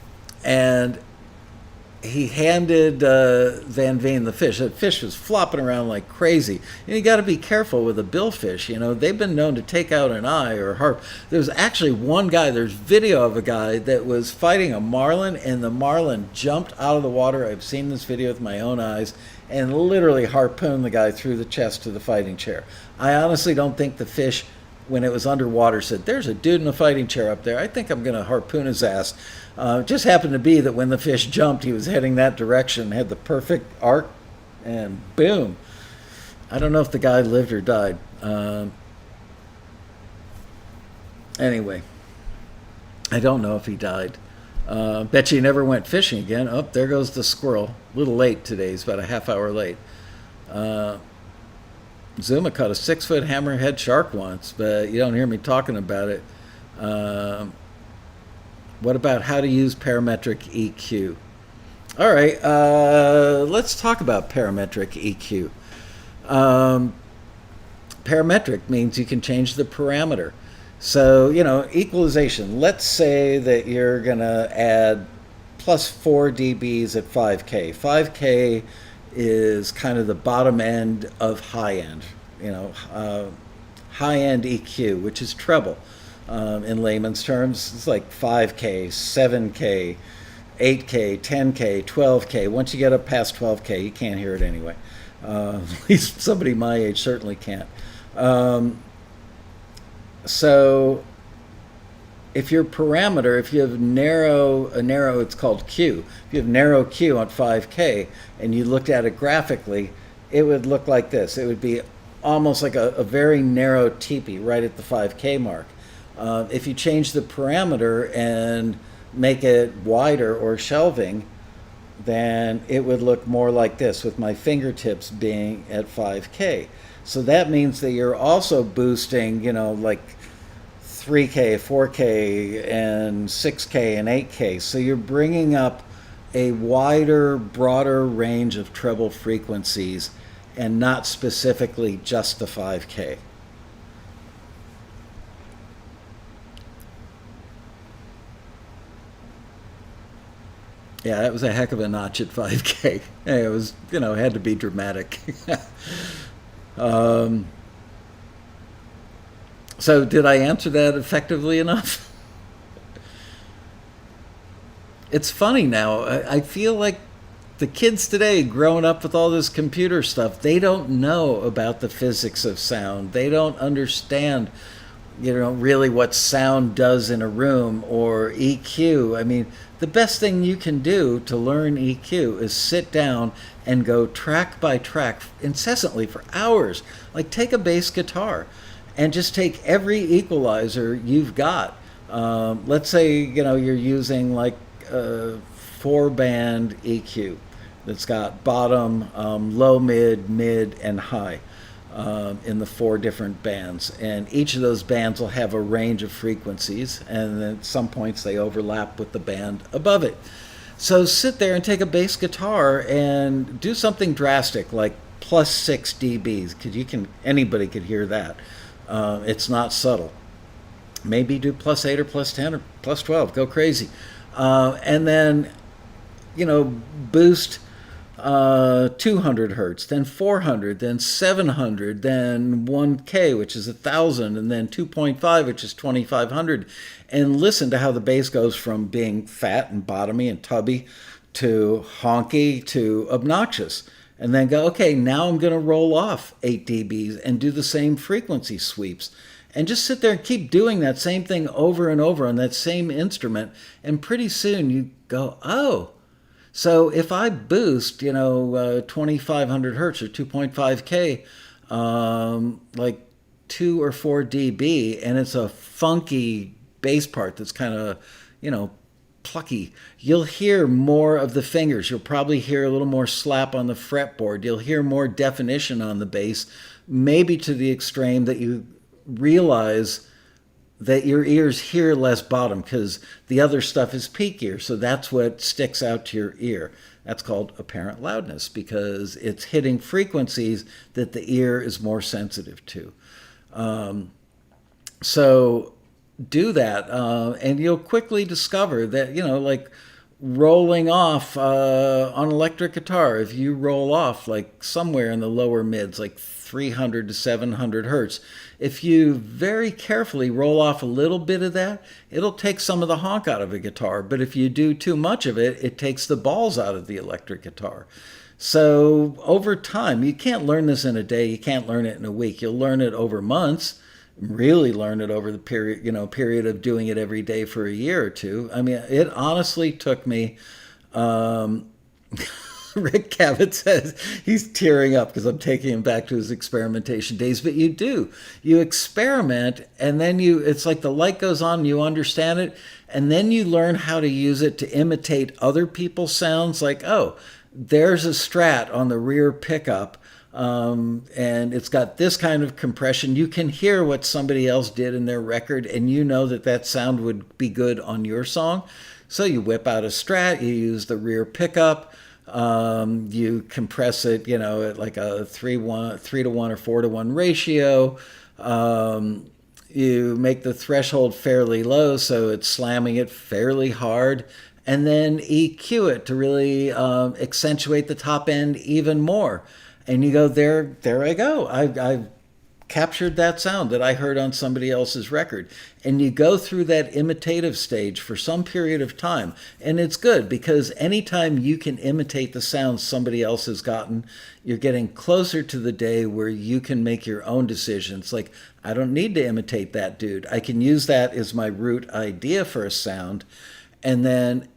he handed Van Veen the fish. The fish was flopping around like crazy. And you got to be careful with a billfish. You know, they've been known to take out an eye or a harp. There's actually one guy, there's video of a guy that was fighting a marlin, and the marlin jumped out of the water. I've seen this video with my own eyes, and literally harpooned the guy through the chest to the fighting chair. I honestly don't think the fish, when it was underwater, said, "There's a dude in a fighting chair up there. I think I'm going to harpoon his ass." It just happened to be that when the fish jumped, he was heading that direction, had the perfect arc, and boom. I don't know if the guy lived or died. Anyway, I don't know if he died. Bet you he never went fishing again. Oh, there goes the squirrel. A little late today. He's about a half hour late. Zuma caught a 6-foot hammerhead shark once, but you don't hear me talking about it. What about how to use parametric EQ? All right, let's talk about parametric EQ. Parametric means you can change the parameter. So, equalization. Let's say that you're going to add plus 4 dBs at 5K. 5K is kind of the bottom end of high end, high end EQ, which is treble. In layman's terms, it's like 5K, 7K, 8K, 10K, 12K. Once you get up past 12K, you can't hear it anyway. At least somebody my age certainly can't. So if your parameter, if you have a narrow, it's called Q. If you have narrow Q on 5K and you looked at it graphically, it would look like this. It would be almost like a very narrow teepee right at the 5K mark. If you change the parameter and make it wider or shelving, then it would look more like this with my fingertips being at 5K. So that means that you're also boosting, like 3K, 4K, and 6K and 8K. So you're bringing up a wider, broader range of treble frequencies and not specifically just the 5K. Yeah, that was a heck of a notch at 5K. It was, had to be dramatic. So did I answer that effectively enough? It's funny now. I feel like the kids today growing up with all this computer stuff, they don't know about the physics of sound. They don't understand, really what sound does in a room or EQ. I mean, the best thing you can do to learn EQ is sit down and go track by track incessantly for hours. Like take a bass guitar and just take every equalizer you've got. Let's say, you're using like a 4-band EQ that's got bottom, low, mid, and high. In the 4 different bands, and each of those bands will have a range of frequencies, and then at some points they overlap with the band above it. So sit there and take a bass guitar and do something drastic like plus 6 dBs, because anybody could hear that. It's not subtle. Maybe do plus 8 or plus 10 or plus 12. Go crazy, and then boost 200 hertz, then 400, then 700, then 1K, which is 1,000, and then 2.5, which is 2,500, and listen to how the bass goes from being fat and bottomy and tubby to honky to obnoxious. And then go, okay, now I'm going to roll off 8 dBs and do the same frequency sweeps. And just sit there and keep doing that same thing over and over on that same instrument. And pretty soon you go, oh, So if I boost, 2,500 hertz or 2.5K, like 2 or 4 dB, and it's a funky bass part that's kind of, you know, plucky, you'll hear more of the fingers. You'll probably hear a little more slap on the fretboard. You'll hear more definition on the bass, maybe to the extreme that you realize that your ears hear less bottom because the other stuff is peakier. So that's what sticks out to your ear. That's called apparent loudness because it's hitting frequencies that the ear is more sensitive to. So do that, and you'll quickly discover that, like rolling off on electric guitar, if you roll off like somewhere in the lower mids, like 300 to 700 hertz, if you very carefully roll off a little bit of that, it'll take some of the honk out of a guitar. But if you do too much of it, it takes the balls out of the electric guitar. So over time, you can't learn this in a day, you can't learn it in a week. You'll learn it over months, really learn it over the period of doing it every day for a year or two. I mean, it honestly took me. Rick Cavett says he's tearing up because I'm taking him back to his experimentation days. But you experiment, and then it's like the light goes on, you understand it, and then you learn how to use it to imitate other people's sounds. Like, oh, there's a Strat on the rear pickup. And it's got this kind of compression. You can hear what somebody else did in their record, and you know that sound would be good on your song. So you whip out a Strat, you use the rear pickup, you compress it, at like a 3-to-1 or 4-to-1 ratio. You make the threshold fairly low, so it's slamming it fairly hard, and then EQ it to really accentuate the top end even more. And you go, there I go. I've captured that sound that I heard on somebody else's record. And you go through that imitative stage for some period of time. And it's good because anytime you can imitate the sounds somebody else has gotten, you're getting closer to the day where you can make your own decisions. Like, I don't need to imitate that dude. I can use that as my root idea for a sound and then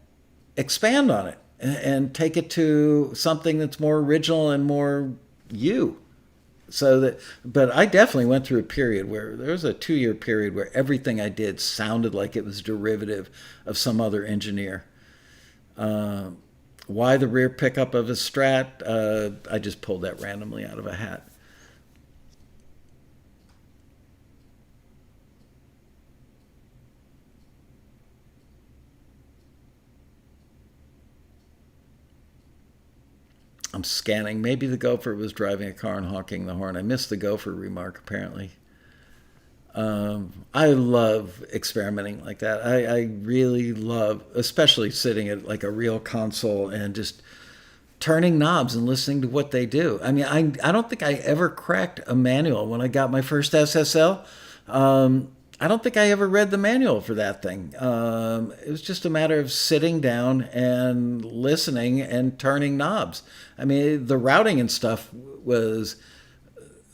expand on it and take it to something that's more original and more you. But I definitely went through a period where there was a 2-year period where everything I did sounded like it was derivative of some other engineer. Why the rear pickup of a Strat? I just pulled that randomly out of a hat. I'm scanning. Maybe the gopher was driving a car and honking the horn. I missed the gopher remark, apparently. I love experimenting like that. I really love, especially sitting at like a real console and just turning knobs and listening to what they do. I mean, I don't think I ever cracked a manual when I got my first SSL. I don't think I ever read the manual for that thing. It was just a matter of sitting down and listening and turning knobs. I mean, the routing and stuff was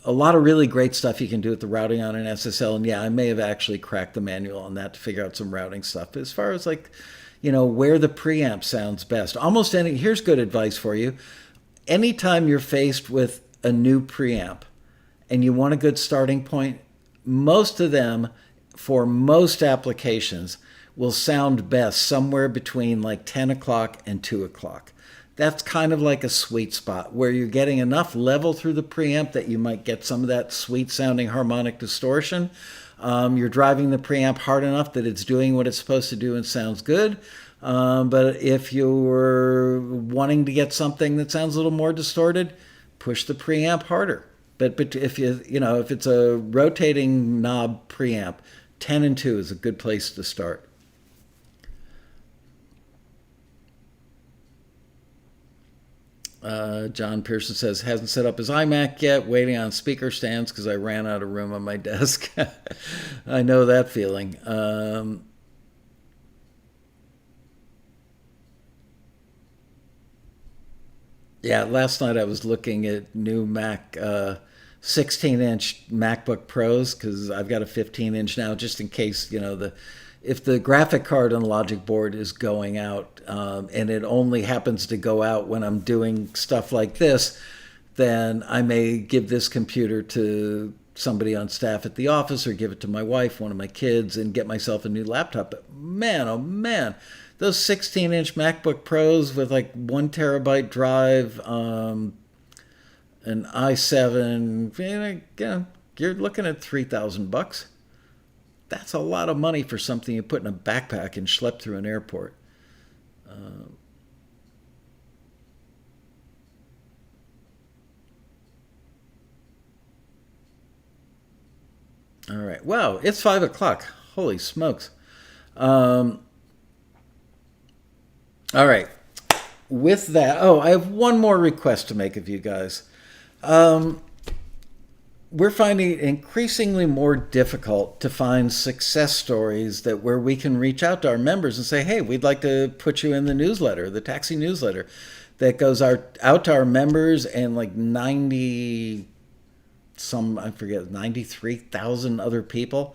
a lot of really great stuff you can do with the routing on an SSL. And yeah, I may have actually cracked the manual on that to figure out some routing stuff. But as far as like, where the preamp sounds best, here's good advice for you. Anytime you're faced with a new preamp and you want a good starting point, most of them, for most applications, will sound best somewhere between like 10 o'clock and 2 o'clock. That's kind of like a sweet spot where you're getting enough level through the preamp that you might get some of that sweet sounding harmonic distortion. You're driving the preamp hard enough that it's doing what it's supposed to do and sounds good. But if you're wanting to get something that sounds a little more distorted, push the preamp harder. But if if it's a rotating knob preamp, 10 and 2 is a good place to start. John Pearson says, hasn't set up his iMac yet, waiting on speaker stands because I ran out of room on my desk. I know that feeling. Yeah, last night I was looking at new Mac 16-inch MacBook Pros because I've got a 15-inch now, just in case the if the graphic card on the logic board is going out, and it only happens to go out when I'm doing stuff like this, then I may give this computer to somebody on staff at the office or give it to my wife, one of my kids, and get myself a new laptop. But man, oh man, those 16-inch MacBook Pros with like 1 terabyte drive, an i7, you're looking at $3,000. That's a lot of money for something you put in a backpack and schlep through an airport. All right. Wow, it's 5 o'clock. Holy smokes. All right. With that, I have one more request to make of you guys. We're finding it increasingly more difficult to find success stories where we can reach out to our members and say, hey, we'd like to put you in the newsletter, the taxi newsletter that goes out to our members, and like 93,000 other people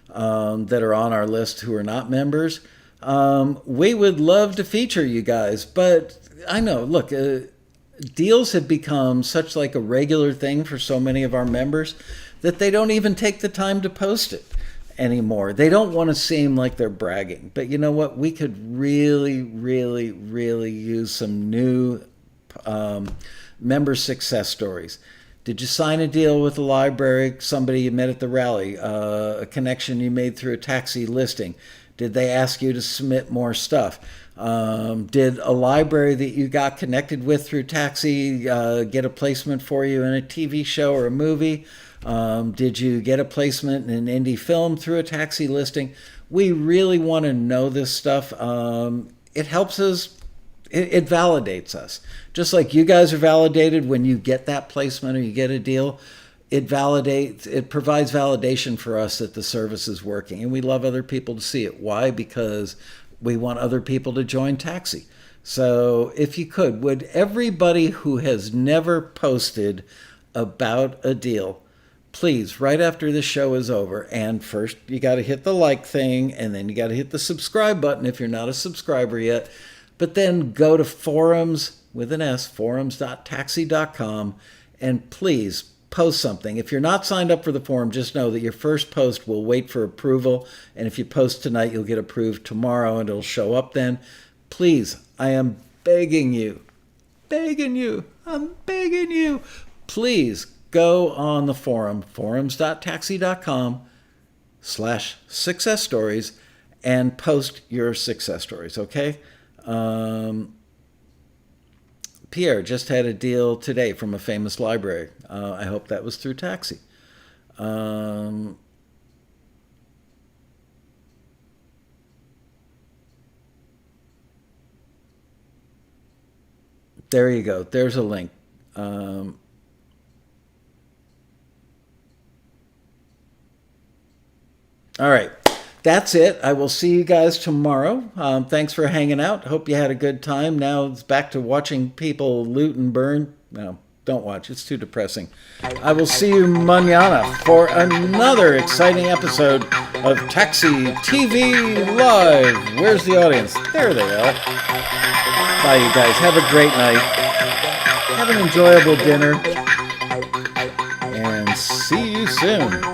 that are on our list who are not members. We would love to feature you guys, but I know, look, deals have become such like a regular thing for so many of our members that they don't even take the time to post it anymore. They don't want to seem like they're bragging. But you know what? We could really, really, really use some new member success stories. Did you sign a deal with the library, somebody you met at the rally, a connection you made through a taxi listing? Did they ask you to submit more stuff? Did a library that you got connected with through taxi get a placement for you in a TV show or a movie? Did you get a placement in an indie film through a taxi listing? We really want to know this stuff. It helps us. It validates us. Just like you guys are validated when you get that placement or you get a deal, it provides validation for us that the service is working. And we love other people to see it. Why? Because we want other people to join taxi. So if you would everybody who has never posted about a deal, please, right after the show is over, and first you got to hit the like thing, and then you got to hit the subscribe button if you're not a subscriber yet. But then go to forums with an S, forums.taxi.com, and please post something. If you're not signed up for the forum, just know that your first post will wait for approval. And if you post tonight, you'll get approved tomorrow and it'll show up then. Please, I am begging you, I'm begging you, please go on the forum, forums.taxi.com/success stories, and post your success stories, okay? Pierre just had a deal today from a famous library. I hope that was through taxi. There you go. There's a link. All right. That's it. I will see you guys tomorrow. Thanks for hanging out. Hope you had a good time. Now it's back to watching people loot and burn. No, don't watch. It's too depressing. I will see you mañana for another exciting episode of Taxi TV Live. Where's the audience? There they are. Bye, you guys. Have a great night. Have an enjoyable dinner. And see you soon.